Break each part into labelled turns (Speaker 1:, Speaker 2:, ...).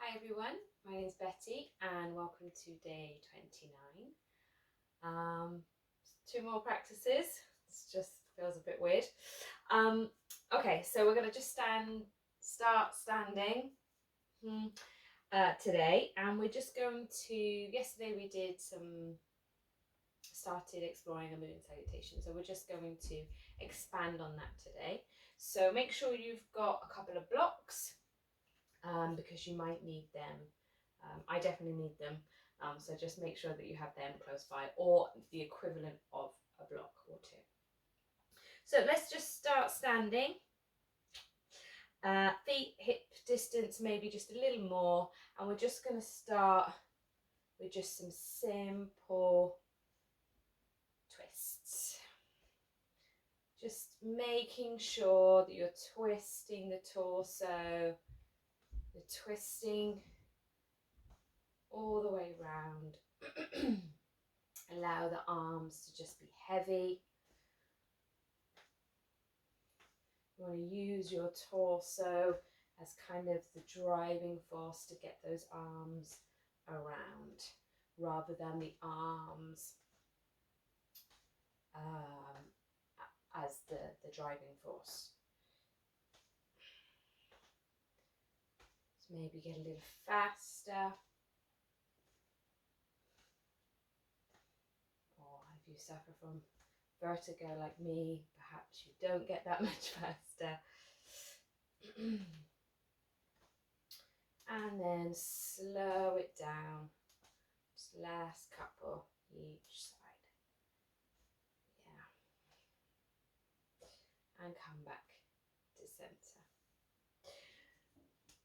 Speaker 1: Hi everyone, my name is Betty and welcome to day 29. Two more practices, it just feels a bit weird. Okay, so we're going to just start standing today, and we're just going to, yesterday we started exploring a moon salutation, so we're just going to expand on that today. So make sure you've got a couple of blocks because you might need them. I definitely need them, so just make sure that you have them close by, or the equivalent of a block or two. So let's just start standing. Feet hip distance, maybe just a little more, and we're just going to start with just some simple twists. Just making sure that you're twisting the torso, you're twisting all the way round. Allow the arms to just be heavy. You want to use your torso as kind of the driving force to get those arms around, rather than the arms as the driving force. So maybe get a little faster. Or if you suffer from vertigo like me, perhaps you don't get that much faster. And then slow it down. Just last couple each side. Yeah. And come back to center.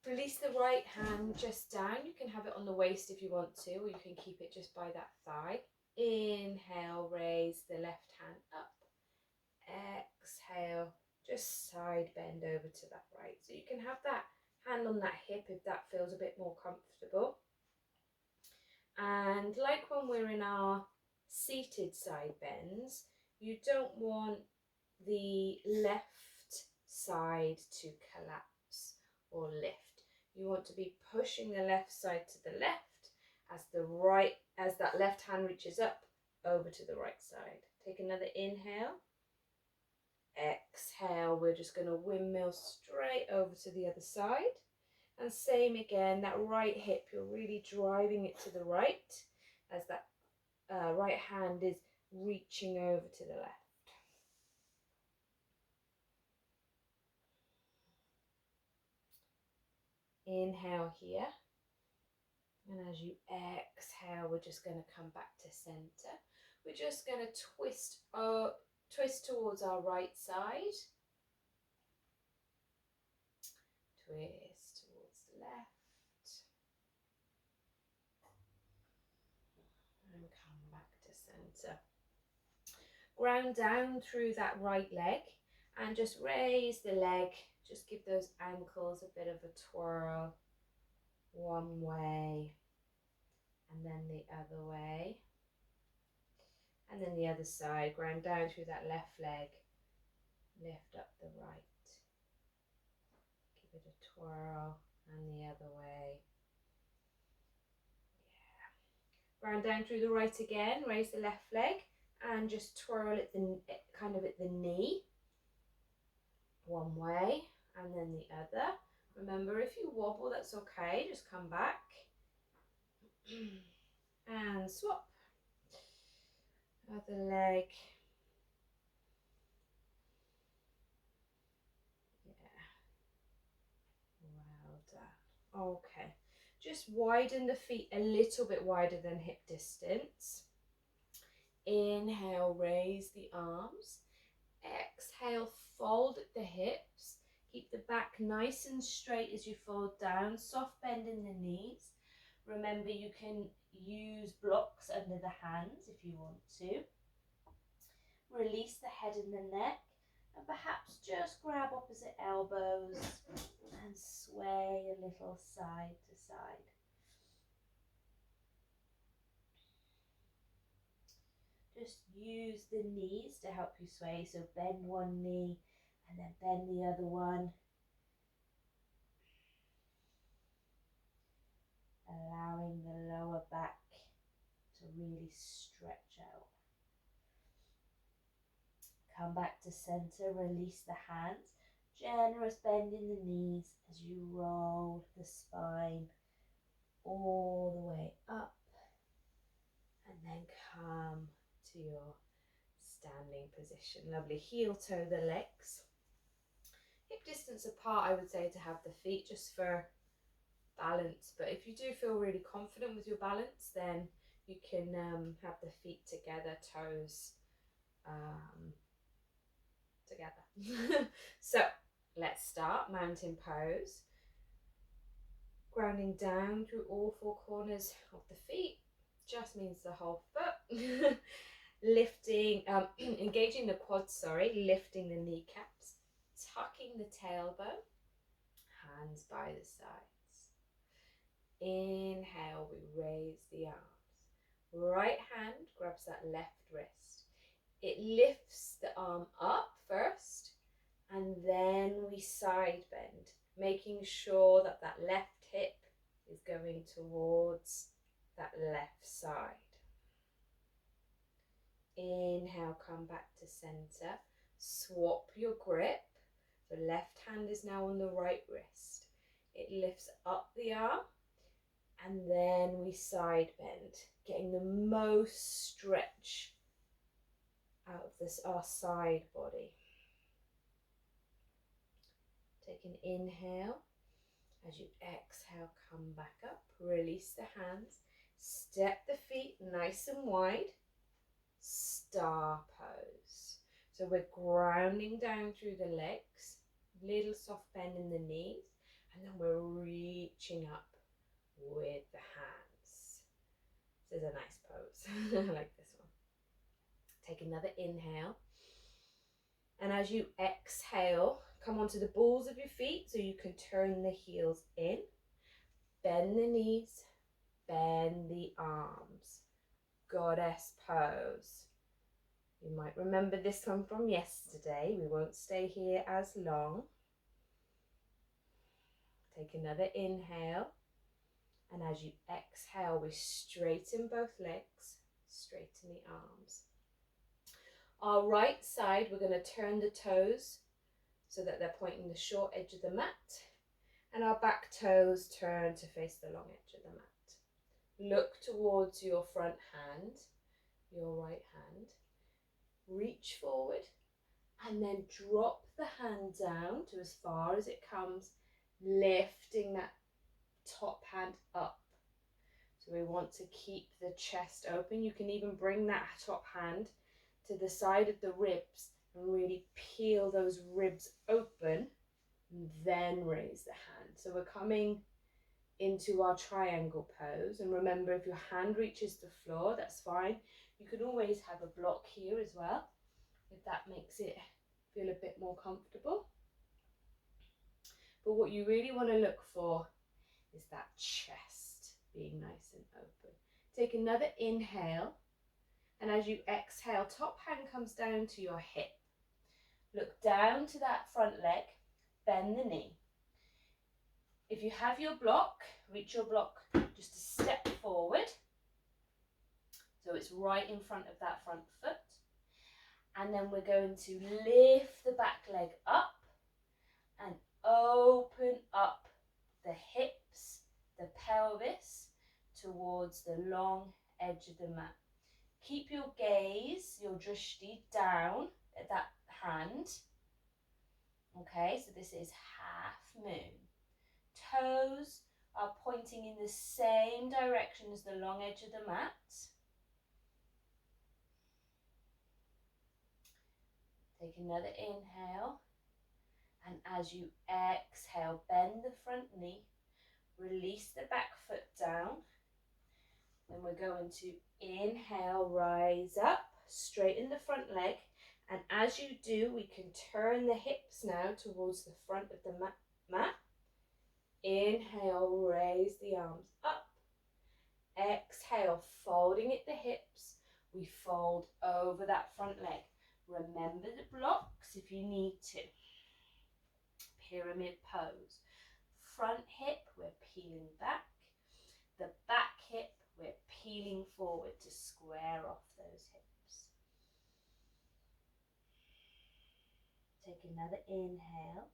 Speaker 1: Release the right hand just down. You can have it on the waist if you want to, or you can keep it just by that thigh. Inhale, raise the left hand up. Exhale, just side bend over to that right. So you can have that hand on that hip if that feels a bit more comfortable. And like when we're in our seated side bends, you don't want the left side to collapse or lift. You want to be pushing the left side to the left as that left hand reaches up over to the right side. Take another inhale. Exhale, we're just going to windmill straight over to the other side. And same again, that right hip, you're really driving it to the right as that right hand is reaching over to the left. Inhale here. And as you exhale, we're just going to come back to center. We're just going to twist towards our right side. Twist towards the left. And come back to center. Ground down through that right leg and just raise the leg. Just give those ankles a bit of a twirl. One way and then the other way. And then the other side, ground down through that left leg. Lift up the right. Give it a twirl and the other way. Yeah. Ground down through the right again. Raise the left leg and just twirl it kind of at the knee. One way and then the other. Remember, if you wobble, that's okay. Just come back and swap. Other leg. Yeah. Well done. Okay. Just widen the feet a little bit wider than hip distance. Inhale, raise the arms. Exhale, fold at the hips. Keep the back nice and straight as you fold down. Soft bend in the knees. Remember, you can use blocks under the hands if you want to. Release the head and the neck. And perhaps just grab opposite elbows and sway a little side to side. Just use the knees to help you sway. So bend one knee and then bend the other one. stretch out. Come back to center, release the hands. Generous bend in the knees as you roll the spine all the way up. And then come to your standing position. Lovely. Heel toe the legs. Hip distance apart, I would say, to have the feet, just for balance. But if you do feel really confident with your balance, then you can have the feet together, toes together. So let's start mountain pose. Grounding down through all four corners of the feet just means the whole foot. Lifting, engaging the quads, sorry, lifting the kneecaps, tucking the tailbone, hands by the sides. Inhale, we raise the arms. Right hand grabs that left wrist. It lifts the arm up first, and then we side bend, making sure that that left hip is going towards that left side. Inhale, come back to center. Swap your grip. The left hand is now on the right wrist. It lifts up the arm, and then we side bend, getting the most stretch out of our side body. Take an inhale. As you exhale, come back up. Release the hands. Step the feet nice and wide. Star pose. So we're grounding down through the legs, little soft bend in the knees, and then we're reaching up with the hands. This is a nice pose. I like this one. Take another inhale. And as you exhale, come onto the balls of your feet so you can turn the heels in. Bend the knees, bend the arms. Goddess pose. You might remember this one from yesterday. We won't stay here as long. Take another inhale. And as you exhale, we straighten both legs, straighten the arms. Our right side, we're going to turn the toes so that they're pointing the short edge of the mat. And our back toes turn to face the long edge of the mat. Look towards your front hand, your right hand. Reach forward and then drop the hand down to as far as it comes, lifting that top hand up. So we want to keep the chest open. You can even bring that top hand to the side of the ribs and really peel those ribs open, and then raise the hand. So we're coming into our triangle pose, and remember, if your hand reaches the floor, that's fine. You can always have a block here as well, if that makes it feel a bit more comfortable. But what you really want to look for is that chest being nice and open. Take another inhale, and as you exhale, top hand comes down to your hip. Look down to that front leg, bend the knee. If you have your block, reach your block just a step forward. So it's right in front of that front foot. And then we're going to lift the back leg up and open up the hips, the pelvis towards the long edge of the mat. Keep your gaze, your drishti, down at that hand. Okay, so this is half moon. Toes are pointing in the same direction as the long edge of the mat. Take another inhale, and as you exhale, bend the front knee, release the back foot down. Then we're going to inhale, rise up, straighten the front leg, and as you do, we can turn the hips now towards the front of the mat. Inhale, raise the arms up. Exhale, folding at the hips, we fold over that front leg. Remember the blocks if you need to. Pyramid pose. Front hip, we're peeling back. The back hip, we're peeling forward to square off those hips. Take another inhale,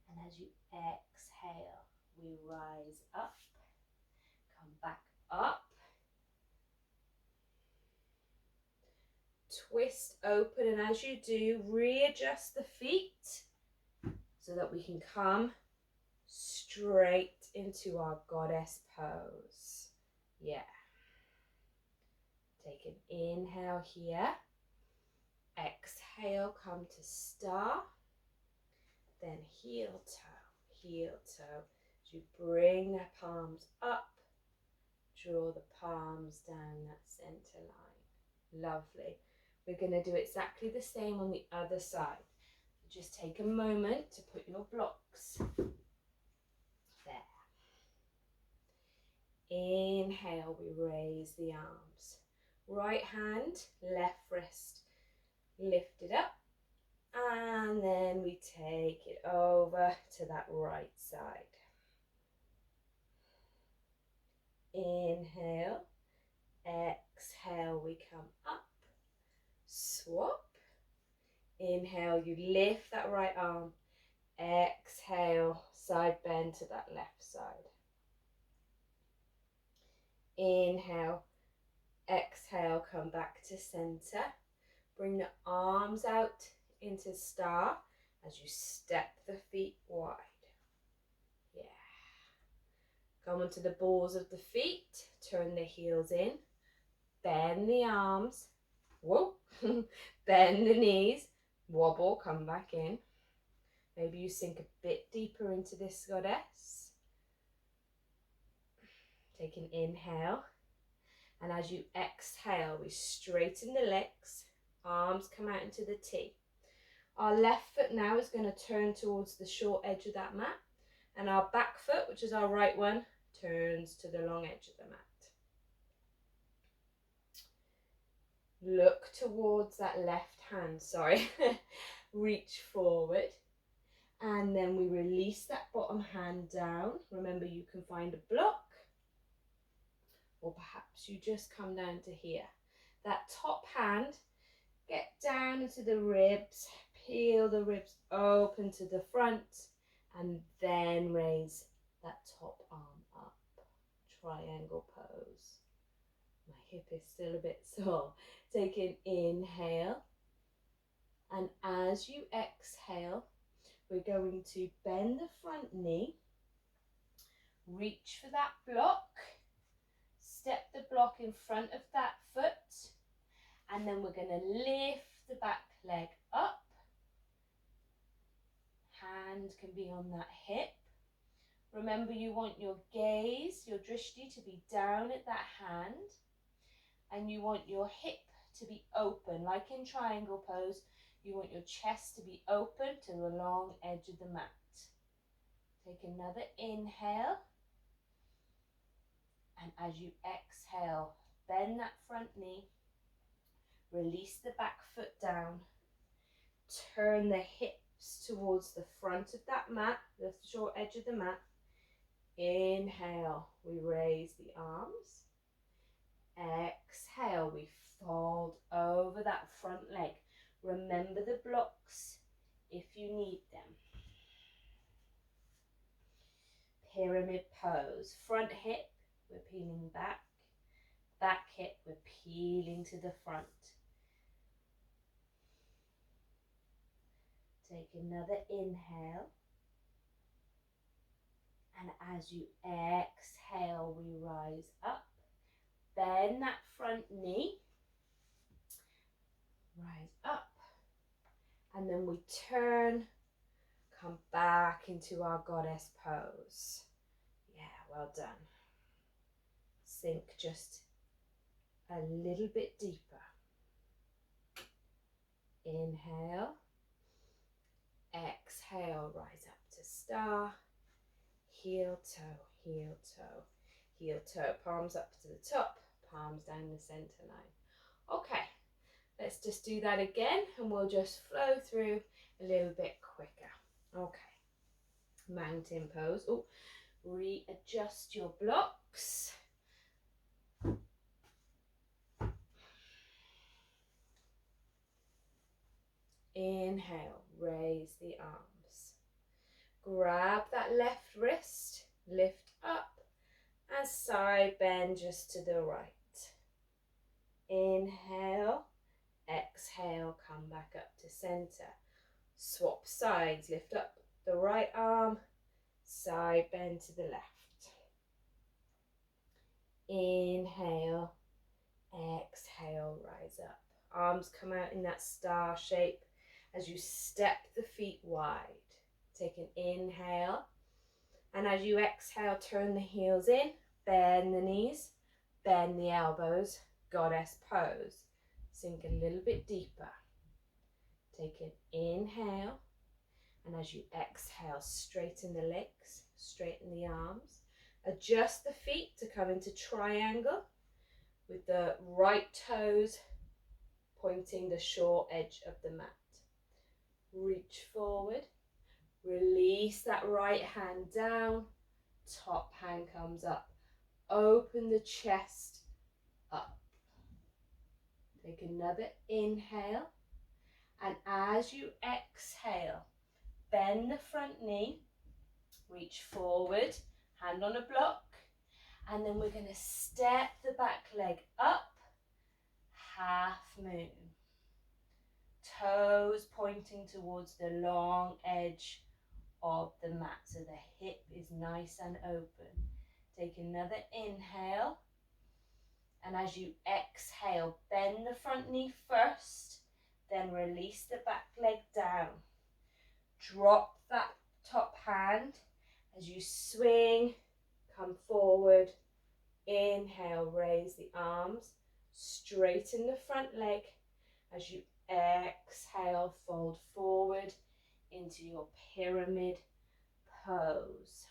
Speaker 1: and as you exhale, we rise up, come back up, twist open, and as you do, readjust the feet so that we can come straight into our goddess pose. Yeah. Take an inhale here. Exhale, come to star. Then heel toe, heel toe. As you bring the palms up, draw the palms down that center line. Lovely. We're going to do exactly the same on the other side. Just take a moment to put your blocks there. Inhale, we raise the arms. Right hand, left wrist lifted up. And then we take it over to that right side. Inhale, exhale, we come up, swap. Inhale, you lift that right arm. Exhale, side bend to that left side. Inhale, exhale, come back to center. Bring the arms out into star as you step the feet wide. Yeah. Come onto the balls of the feet, turn the heels in, bend the arms, whoa, bend the knees, wobble, come back in. Maybe you sink a bit deeper into this goddess. Take an inhale, and as you exhale, we straighten the legs, arms come out into the T. Our left foot now is going to turn towards the short edge of that mat, and our back foot, which is our right one, turns to the long edge of the mat. Look towards that left hand, reach forward, and then we release that bottom hand down. Remember, you can find a block, or perhaps you just come down to here. That top hand, get down into the ribs, peel the ribs open to the front, and then raise that top arm up. Triangle pose. My hip is still a bit sore. Take an inhale, and as you exhale, we're going to bend the front knee, reach for that block, step the block in front of that foot, and then we're going to lift the back leg up. Hand can be on that hip. Remember, you want your gaze, your drishti, to be down at that hand, and you want your hip to be open, like in triangle pose. You want your chest to be open to the long edge of the mat. Take another inhale, and as you exhale, bend that front knee, release the back foot down, turn the hips towards the front of that mat, the short edge of the mat. Inhale, we raise the arms. Exhale, we fold over that front leg. Remember the blocks if you need them. Pyramid pose. Front hip, we're peeling back. Back hip, we're peeling to the front. Take another inhale. And as you exhale, we rise up. Bend that front knee. Rise up. And then we turn, come back into our goddess pose. Yeah, well done. Sink just a little bit deeper. Inhale. Exhale, rise up to star. Heel toe, heel toe, heel toe. Palms up to the top, palms down the center line. Okay, let's just do that again, and we'll just flow through a little bit quicker. Okay, mountain pose. Oh, readjust your blocks. Inhale, raise the arms. Grab that left wrist, lift up, and side bend just to the right. Inhale, exhale, come back up to center. Swap sides, lift up the right arm, side bend to the left. Inhale, exhale, rise up. Arms come out in that star shape as you step the feet wide. Take an inhale, and as you exhale, turn the heels in, bend the knees, bend the elbows, goddess pose. Sink a little bit deeper. Take an inhale, and as you exhale, straighten the legs, straighten the arms. Adjust the feet to come into triangle with the right toes pointing the short edge of the mat. Reach forward, release that right hand down, top hand comes up. Open the chest up. Take another inhale, and as you exhale, bend the front knee, reach forward, hand on a block, and then we're going to step the back leg up, half moon. Toes pointing towards the long edge of the mat, so the hip is nice and open. Take another inhale, and as you exhale, bend the front knee first, then release the back leg down. Drop that top hand as you swing, come forward. Inhale, raise the arms, straighten the front leg. As you exhale, fold forward into your pyramid pose.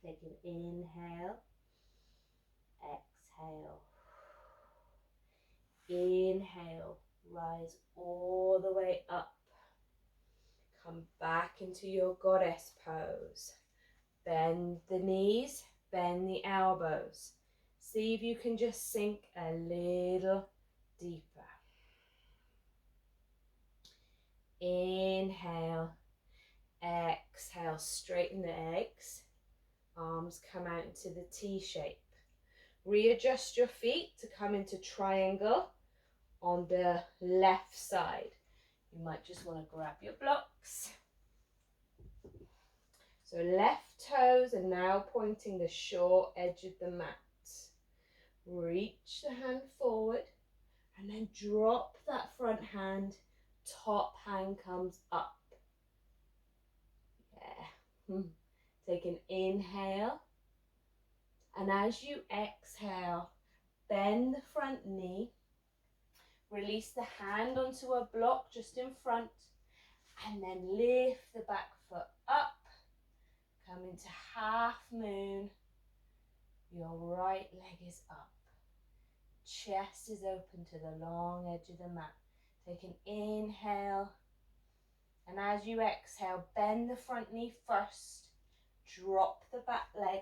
Speaker 1: Take an inhale, exhale. Inhale, rise all the way up. Come back into your goddess pose. Bend the knees, bend the elbows. See if you can just sink a little deeper. Inhale, exhale, straighten the legs. Arms come out into the T shape. Readjust your feet to come into triangle on the left side. You might just want to grab your blocks. So left toes are now pointing the short edge of the mat. Reach the hand forward and then drop that front hand. Top hand comes up. Yeah. Take an inhale. And as you exhale, bend the front knee. Release the hand onto a block just in front. And then lift the back foot up. Come into half moon. Your right leg is up. Chest is open to the long edge of the mat. Take an inhale. And as you exhale, bend the front knee first. Drop the back leg.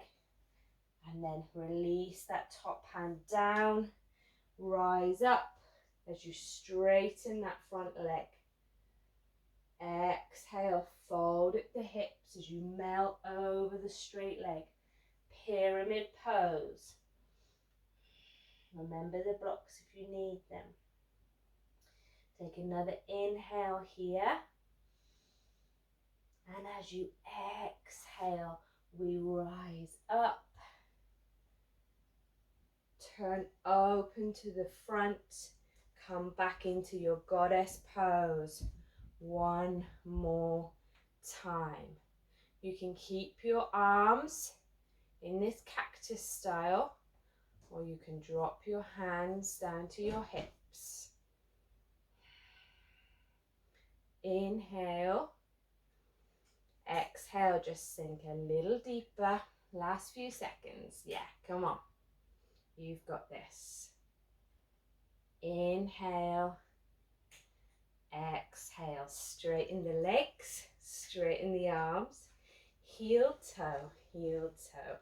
Speaker 1: And then release that top hand down. Rise up as you straighten that front leg. Exhale, fold at the hips as you melt over the straight leg. Pyramid pose. Remember the blocks if you need them. Take another inhale here. And as you exhale, we rise up. Turn open to the front. Come back into your goddess pose. One more time. You can keep your arms in this cactus style, or you can drop your hands down to your hips. Inhale. Exhale, just sink a little deeper. Last few seconds. Yeah, come on. You've got this. Inhale. Exhale, straighten the legs, straighten the arms. Heel toe, heel toe.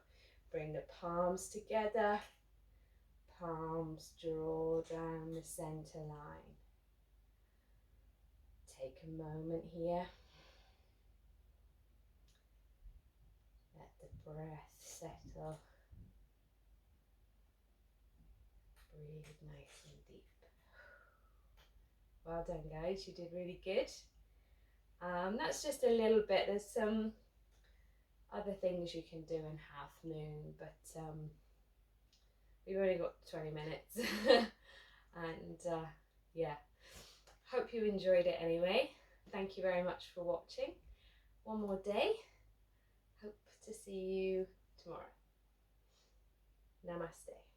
Speaker 1: Bring the palms together. palms draw down the center line. Take a moment here. Let the breath settle. Breathe nice and deep. Well done, guys. You did really good. That's just a little bit. There's some other things you can do in half moon, but we've only got 20 minutes. And yeah, hope you enjoyed it anyway. Thank you very much for watching. One more day. Hope to see you tomorrow. Namaste.